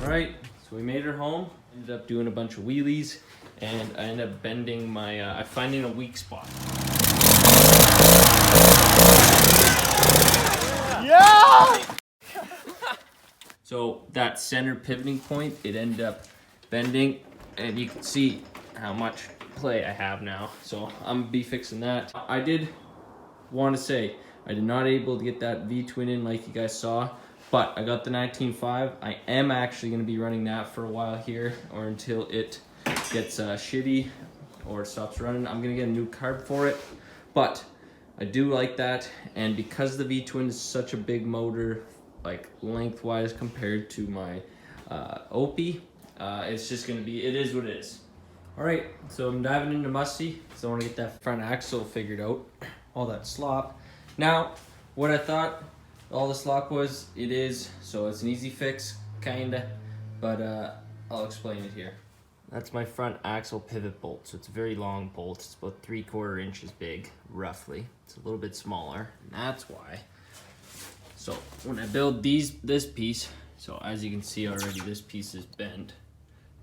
Alright, so we made her home, ended up doing a bunch of wheelies, and I ended up bending my, I'm finding a weak spot. Yeah! So that center pivoting point, it ended up bending, and you can see how much play I have now. So I'm gonna be fixing that. I did want to say, I did not able to get that V-twin in like you guys saw, but I got the 19.5. I am actually going to be running that for a while here, or until it gets shitty or stops running. I'm going to get a new carb for it, but I do like that, and because the V-twin is such a big motor, like lengthwise compared to my Opie, it's just going to be, it is what it is. Alright, so I'm diving into musty, so I want to get that front axle figured out, all that slop. Now, what I thought all the slop was, it is, so it's an easy fix, kinda, but I'll explain it here. That's my front axle pivot bolt, so it's a very long bolt. It's about 3/4 inches big, roughly. It's a little bit smaller, and that's why. So when I build this piece, so as you can see already, this piece is bent.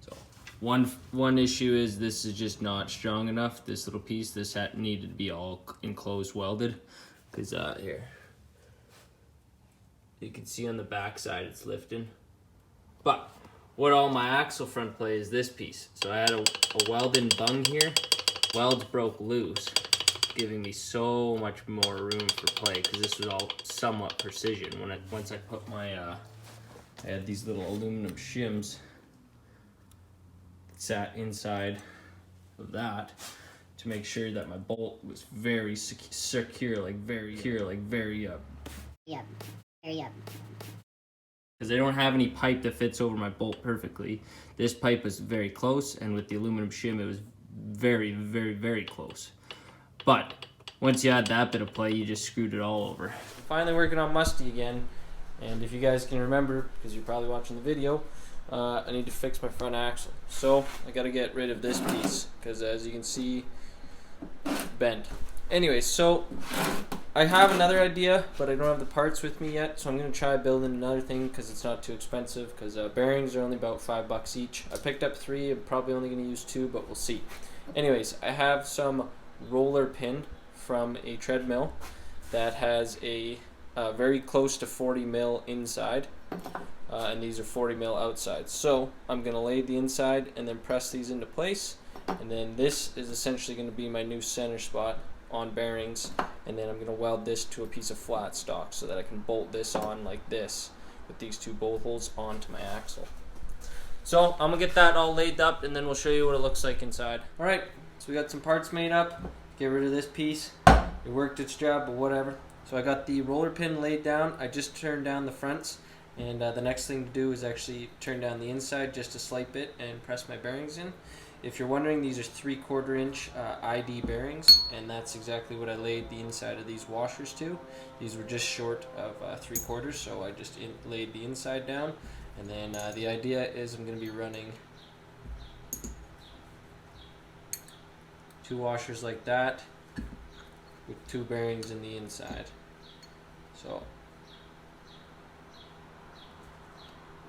So one issue is this is just not strong enough. This little piece, this needed to be all enclosed welded, because here, you can see on the back side it's lifting. But what all my axle front play is this piece. So I had a welded bung here. Welds broke loose, giving me so much more room for play, because this was all somewhat precision. Once I put my, I had these little aluminum shims that sat inside of that to make sure that my bolt was very secure, like very Yep. Yep. Because I don't have any pipe that fits over my bolt perfectly. This pipe was very close, and with the aluminum shim it was very close. But once you add that bit of play, you just screwed it all over. Finally working on musty again, and if you guys can remember, because you're probably watching the video, I need to fix my front axle. So I got to get rid of this piece, because as you can see, bent. Anyway, so I have another idea, but I don't have the parts with me yet, so I'm going to try building another thing because it's not too expensive, because bearings are only about $5 each. I picked up 3, I'm probably only going to use 2, but we'll see. Anyways, I have some roller pin from a treadmill that has a very close to 40 mil inside, and these are 40 mil outside. So I'm going to lay the inside and then press these into place, and then this is essentially going to be my new center spot on bearings, and then I'm going to weld this to a piece of flat stock so that I can bolt this on like this with these 2 bolt holes onto my axle. So I'm going to get that all laid up, and then we'll show you what it looks like inside. Alright, so we got some parts made up. Get rid of this piece. It worked its job, but whatever. So I got the roller pin laid down. I just turned down the fronts, and the next thing to do is actually turn down the inside just a slight bit and press my bearings in. If you're wondering, these are 3/4 inch ID bearings, and that's exactly what I laid the inside of these washers to. These were just short of 3/4, so I just laid the inside down, and then the idea is I'm going to be running 2 washers like that with 2 bearings in the inside. So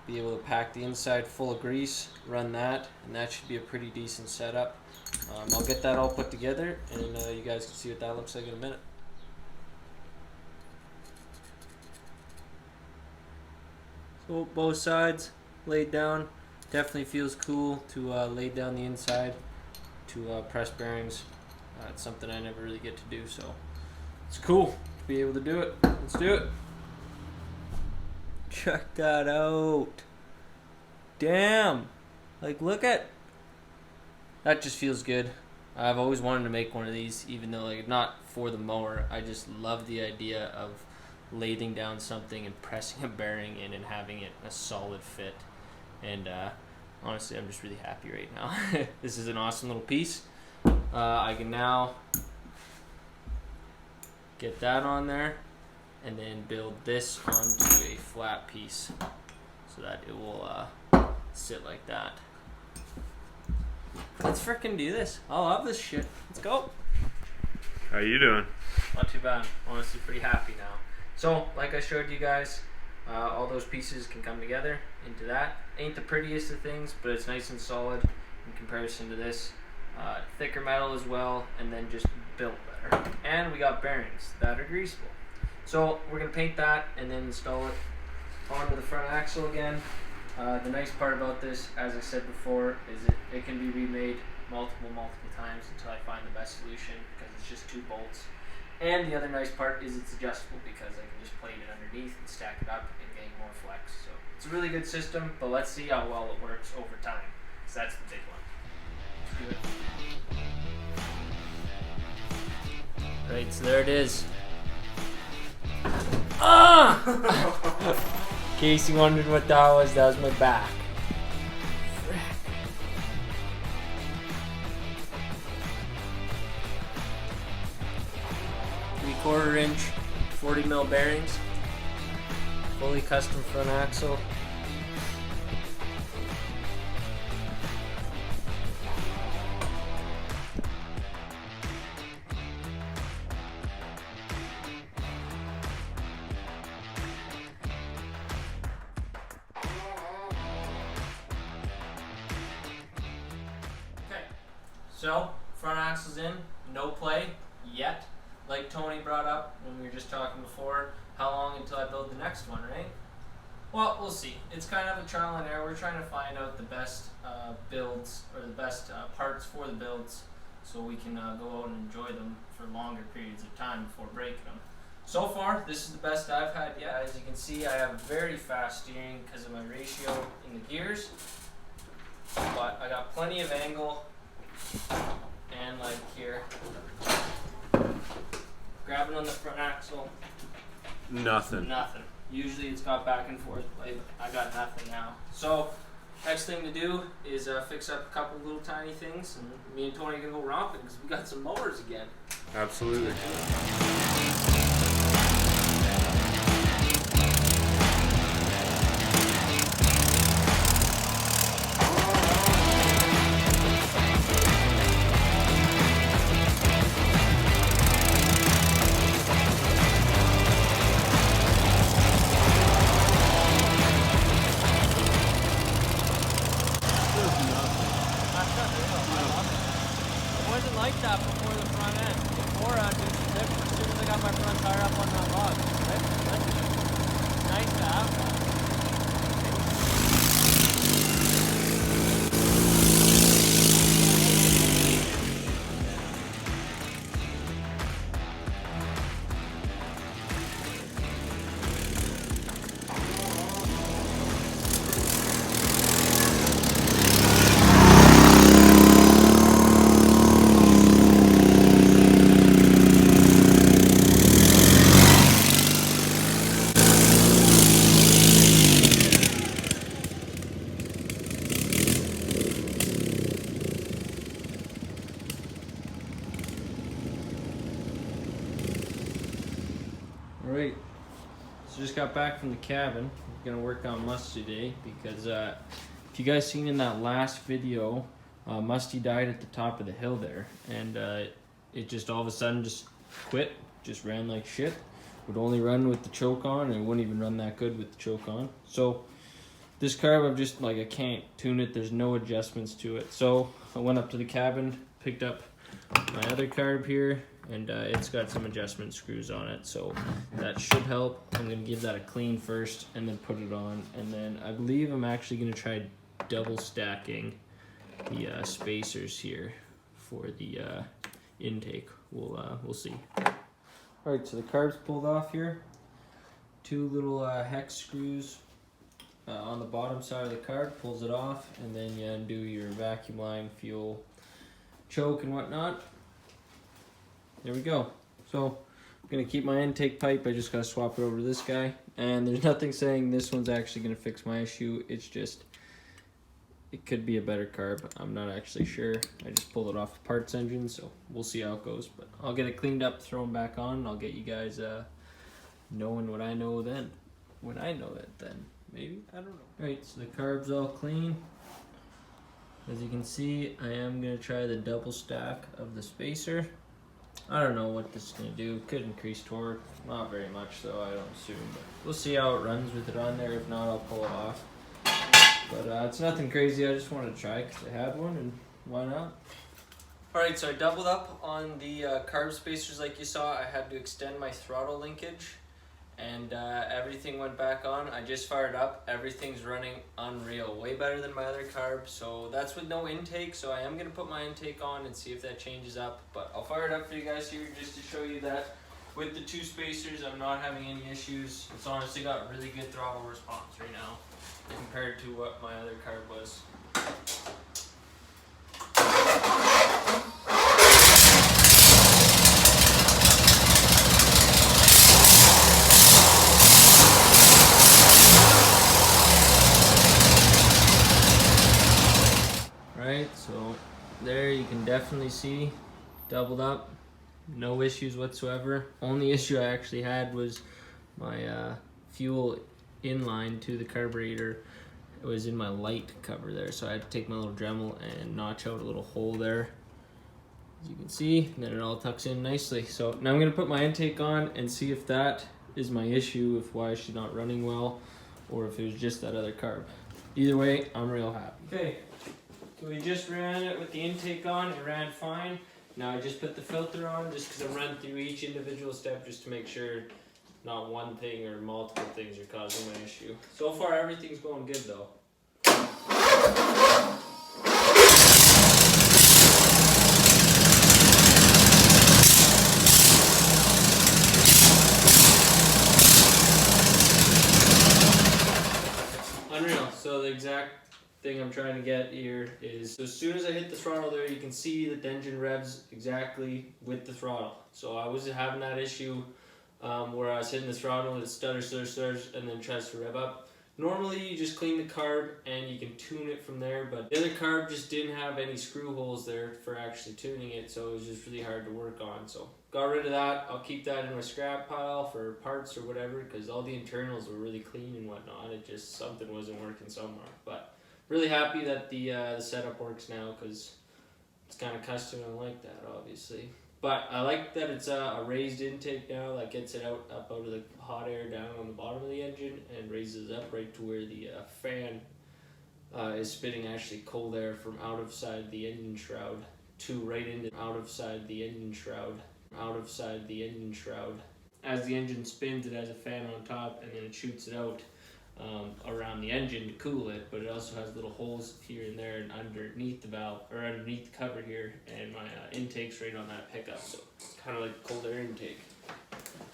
be able to pack the inside full of grease, run that, and that should be a pretty decent setup. I'll get that all put together, and you guys can see what that looks like in a minute. So both sides laid down. Definitely feels cool to lay down the inside to press bearings. It's something I never really get to do, so it's cool to be able to do it. Let's do it. Check that out. Damn. Like, look at that. Just feels good. I've always wanted to make one of these, even though like not for the mower. I just love the idea of laying down something and pressing a bearing in and having it a solid fit. And honestly, I'm just really happy right now. This is an awesome little piece. I can now get that on there, and then build this onto a flat piece so that it will sit like that. Let's frickin' do this. I love this shit. Let's go. How you doing? Not too bad. Honestly, pretty happy now. So, like I showed you guys, all those pieces can come together into that. Ain't the prettiest of things, but it's nice and solid in comparison to this. Thicker metal as well, and then just built better. And we got bearings that are greasable. So we're going to paint that and then install it onto the front axle again. The nice part about this, as I said before, is it can be remade multiple times until I find the best solution, because it's just 2 bolts. And the other nice part is it's adjustable, because I can just plate it underneath and stack it up and gain more flex. So it's a really good system, but let's see how well it works over time, because that's the big one. Right, so there it is. Ah! In case you wondered what that was my back. Frick. 3/4 inch, 40 mil bearings, fully custom front axle. So, front axle's in, no play yet. Like Tony brought up when we were just talking before, how long until I build the next one, right? Well, we'll see. It's kind of a trial and error. We're trying to find out the best builds, or the best parts for the builds, so we can go out and enjoy them for longer periods of time before breaking them. So far, this is the best I've had yet. As you can see, I have very fast steering because of my ratio in the gears, but I got plenty of angle. And like here, grabbing on the front axle, nothing. Usually it's got back and forth play, but I got nothing now. So next thing to do is fix up a couple little tiny things, and me and Tony can go romping because we got some mowers again. Absolutely. Like that before the front end. Before I did the dip, as soon as I got my front tire up on that log. Right? Nice to have that. Alright, so just got back from the cabin. I'm gonna work on Musty today because if you guys seen in that last video, Musty died at the top of the hill there, and it just all of a sudden just quit, just ran like shit. Would only run with the choke on, and it wouldn't even run that good with the choke on. So this carb, I'm just like, I can't tune it, there's no adjustments to it. So I went up to the cabin, picked up my other carb here, and it's got some adjustment screws on it, so that should help. I'm gonna give that a clean first and then put it on, and then I believe I'm actually gonna try double stacking the spacers here for the intake. We'll see. All right, so the carb's pulled off here. 2 little hex screws on the bottom side of the carb, pulls it off, and then you undo your vacuum line, fuel, choke, and whatnot. There we go. So I'm gonna keep my intake pipe. I just gotta swap it over to this guy, and there's nothing saying this one's actually gonna fix my issue. It's just, it could be a better carb. I'm not actually sure. I just pulled it off the parts engine, so we'll see how it goes. But I'll get it cleaned up, throw them back on, and I'll get you guys knowing what I know then. When I know it then. Maybe? I don't know. Alright, so the carb's all clean. As you can see, I am gonna try the double stack of the spacer. I don't know what this is going to do. Could increase torque. Not very much though, I don't assume. But we'll see how it runs with it on there. If not, I'll pull it off. But it's nothing crazy. I just wanted to try because I had one and why not? Alright, so I doubled up on the carb spacers like you saw. I had to extend my throttle linkage and everything went back on. I just fired up. Everything's running unreal. Way better than my other carb. So that's with no intake. So I am going to put my intake on and see if that changes up. But I'll fire it up for you guys here just to show you that with the 2 spacers I'm not having any issues. It's honestly got really good throttle response right now compared to what my other carb was. Right, so there you can definitely see doubled up, no issues whatsoever. Only issue I actually had was my fuel inline to the carburetor. It was in my light cover there, so I had to take my little Dremel and notch out a little hole there, as you can see, and then it all tucks in nicely. So now I'm going to put my intake on and see if that is my issue, if why she's not running well, or if it was just that other carb. Either way, I'm real happy. Okay, so we just ran it with the intake on, it ran fine. Now I just put the filter on just because I'm running through each individual step just to make sure not one thing or multiple things are causing my issue. So far everything's going good though. Unreal. So the exact thing I'm trying to get here is, so as soon as I hit the throttle there, you can see that the engine revs exactly with the throttle. So I was having that issue where I was hitting the throttle and it stutters, and then tries to rev up. Normally you just clean the carb and you can tune it from there, but the other carb just didn't have any screw holes there for actually tuning it, so it was just really hard to work on. So got rid of that. I'll keep that in my scrap pile for parts or whatever, because all the internals were really clean and whatnot. It just, something wasn't working somewhere. But really happy that the setup works now, because it's kind of custom and I like that, obviously. But I like that it's a raised intake now that gets it up out of the hot air down on the bottom of the engine and raises it up right to where the fan is spitting actually cold air from outside the engine shroud to right into outside the engine shroud. As the engine spins, it has a fan on top and then it shoots it out around the engine to cool it, but it also has little holes here and there and underneath the valve, or underneath the cover here, and my intake's right on that pickup, so it's kind of like cold air intake.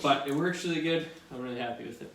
But it works really good. I'm really happy with it.